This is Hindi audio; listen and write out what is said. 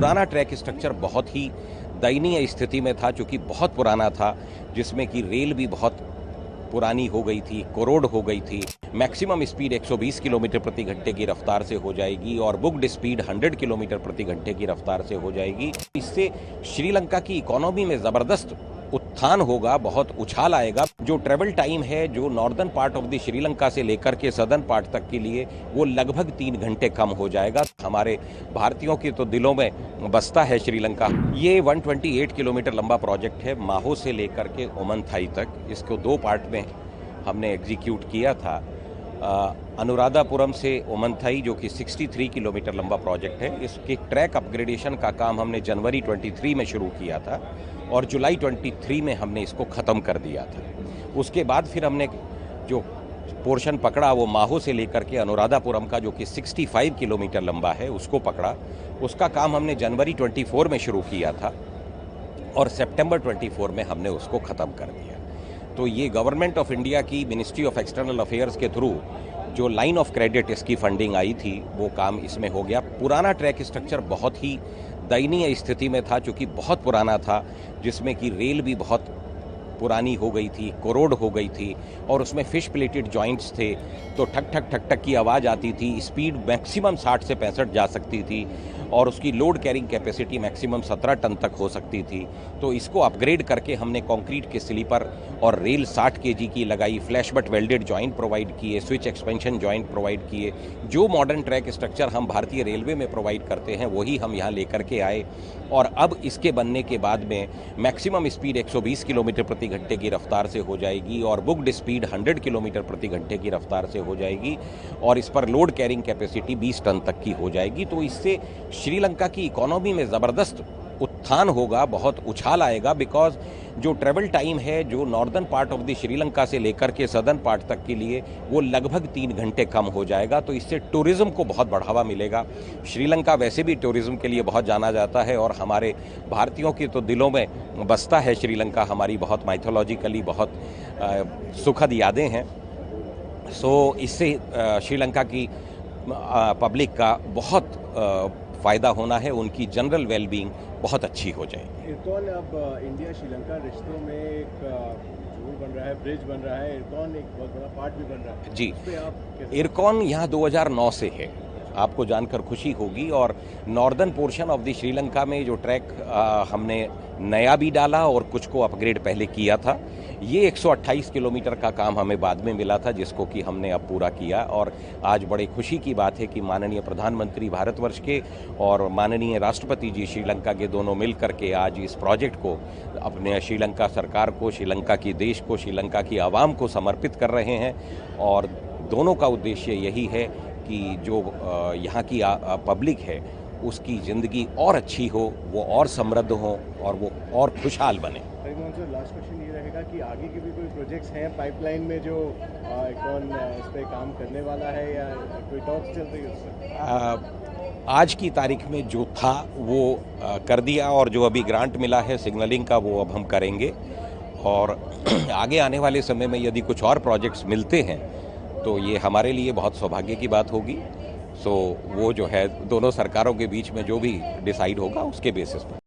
पुराना ट्रैक स्ट्रक्चर बहुत ही दयनीय स्थिति में था, चूँकि बहुत पुराना था, जिसमें कि रेल भी बहुत पुरानी हो गई थी, कोरोड हो गई थी। मैक्सिमम स्पीड 120 किलोमीटर प्रति घंटे की रफ्तार से हो जाएगी और बुक्ड स्पीड 100 किलोमीटर प्रति घंटे की रफ्तार से हो जाएगी। इससे श्रीलंका की इकोनॉमी में ज़बरदस्त उत्थान होगा, बहुत उछाल आएगा। जो ट्रेवल टाइम है जो northern part of the Sri Lanka से लेकर के सदर्न पार्ट तक के लिए, वो लगभग 3 घंटे कम हो जाएगा। हमारे भारतीयों के तो दिलों में बसता है श्रीलंका। ये 128 किलोमीटर लंबा प्रोजेक्ट है, माहो से लेकर के ओमनथाई तक। इसको 2 पार्ट में हमने एग्जीक्यूट किया था। अनुराधापुरम से ओमनथाई, जो कि 63 किलोमीटर लंबा प्रोजेक्ट है, इसके ट्रैक अपग्रेडेशन का काम हमने जनवरी 23 में शुरू किया था और जुलाई 23 में हमने इसको ख़त्म कर दिया था। उसके बाद फिर हमने जो पोर्शन पकड़ा वो माहो से लेकर के अनुराधापुरम का, जो कि 65 किलोमीटर लंबा है, उसको पकड़ा। उसका काम हमने जनवरी 24 में शुरू किया था और सितंबर 24 में हमने उसको ख़त्म कर दिया। तो ये गवर्नमेंट ऑफ इंडिया की मिनिस्ट्री ऑफ एक्सटर्नल अफेयर्स के थ्रू जो लाइन ऑफ क्रेडिट इसकी फंडिंग आई थी, वो काम इसमें हो गया। पुराना ट्रैक स्ट्रक्चर बहुत ही दयनीय स्थिति में था, चूँकि बहुत पुराना था, जिसमें कि रेल भी बहुत पुरानी हो गई थी, कोरोड हो गई थी और उसमें फिश प्लेटेड जॉइंट्स थे, तो ठक ठक ठक ठक की आवाज़ आती थी। स्पीड मैक्सिमम 60 से 65 जा सकती थी और उसकी load carrying capacity maximum 17 ton तक हो सकती थी। तो इसको अपग्रेड करके हमने कंक्रीट के स्लीपर और रेल 60 केजी की लगाई, flash but welded joint provide किए, स्विच एक्सपेंशन जॉइंट प्रोवाइड किए। जो मॉडर्न ट्रैक स्ट्रक्चर हम भारतीय रेलवे में प्रोवाइड करते हैं वही हम यहाँ लेकर के आए और अब इसके बनने के बाद में मैक्सिमम स्पीड 120 किलोमीटर प्रति घंटे की रफ्तार से हो जाएगी और बुक्ड स्पीड 100 किलोमीटर प्रति घंटे की रफ्तार से हो जाएगी और इस पर लोड कैरिंग कैपेसिटी 20 टन तक की हो जाएगी। तो इससे श्रीलंका की इकोनॉमी में ज़बरदस्त उत्थान होगा, बहुत उछाल आएगा। बिकॉज जो ट्रेवल टाइम है जो northern part of the Sri Lanka से लेकर के सदर्न पार्ट तक के लिए, वो लगभग 3 घंटे कम हो जाएगा। तो इससे टूरिज़्म को बहुत बढ़ावा मिलेगा। श्रीलंका वैसे भी टूरिज़्म के लिए बहुत जाना जाता है और हमारे भारतीयों के तो दिलों में बसता है श्रीलंका। हमारी बहुत माइथोलॉजिकली बहुत सुखद यादें हैं। सो इससे श्रीलंका की पब्लिक का बहुत फ़ायदा होना है, उनकी जनरल वेलबींग बहुत अच्छी हो जाएगी। इरकॉन अब इंडिया श्रीलंका रिश्तों में एक जोड़ बन रहा है, ब्रिज बन रहा है। इरकॉन एक बहुत बड़ा पार्ट भी बन रहा है जी। आप इरकॉन यहाँ 2009 से है, आपको जानकर खुशी होगी। और northern portion of the Sri Lanka में जो ट्रैक हमने नया भी डाला और कुछ को अपग्रेड पहले किया था। ये 128 किलोमीटर का काम हमें बाद में मिला था, जिसको कि हमने अब पूरा किया। और आज बड़ी खुशी की बात है कि माननीय प्रधानमंत्री भारतवर्ष के और माननीय राष्ट्रपति जी श्रीलंका के दोनों मिल करके आज इस प्रोजेक्ट को अपने श्रीलंका सरकार को, श्रीलंका की देश को, श्रीलंका की आवाम को समर्पित कर रहे हैं। और दोनों का उद्देश्य यही है कि जो यहाँ की पब्लिक है उसकी ज़िंदगी और अच्छी हो, वो और समृद्ध हो और वो और खुशहाल बने। लास्ट क्वेश्चन ये रहेगा कि आगे के भी कोई प्रोजेक्ट्स हैं पाइपलाइन में जो इरकॉन इस पर काम करने वाला है या कोई टॉक्स चल रही है उससे? आज की तारीख में जो था वो कर दिया और जो अभी ग्रांट मिला है सिग्नलिंग का वो अब हम करेंगे। और आगे आने वाले समय में यदि कुछ और प्रोजेक्ट्स मिलते हैं तो ये हमारे लिए बहुत सौभाग्य की बात होगी। सो वो जो है दोनों सरकारों के बीच में जो भी डिसाइड होगा उसके बेसिस पर